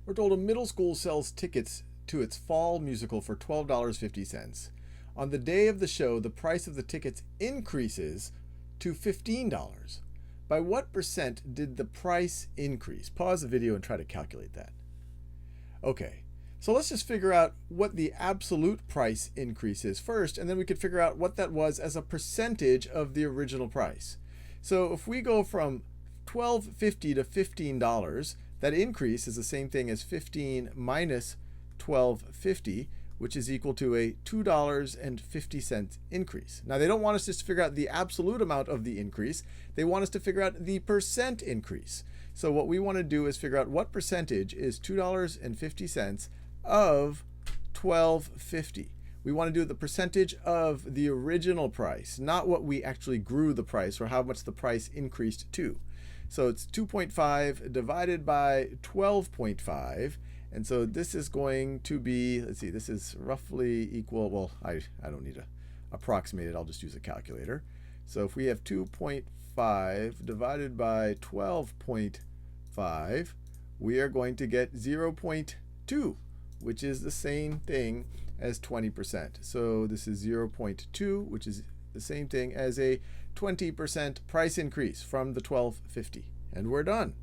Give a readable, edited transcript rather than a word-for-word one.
We're told a middle school sells tickets to its fall musical for $12.50. On the day of the show, the price of the tickets increases to $15. By what percent did the price increase? Pause the video and try to calculate that. Okay, so let's just figure out what the absolute price increase is first, and then we could figure out what that was as a percentage of the original price. So if we go from $12.50 to $15, that increase is the same thing as 15 minus $12.50, which is equal to a $2.50 increase. Now, they don't want us just to figure out the absolute amount of the increase. They want us to figure out the percent increase. So what we want to do is figure out what percentage is $2.50 of $12.50. We want to do the percentage of the original price, not what we actually grew the price or how much the price increased to. So it's 2.5 divided by 12.5. And so this is going to be, let's see, this is roughly equal, well, I don't need to approximate it, I'll just use a calculator. So if we have 2.5 divided by 12.5, we are going to get 0.2, which is the same thing as 20%. So this is 0.2, which is the same thing as a 20% price increase from the $12.50. And we're done.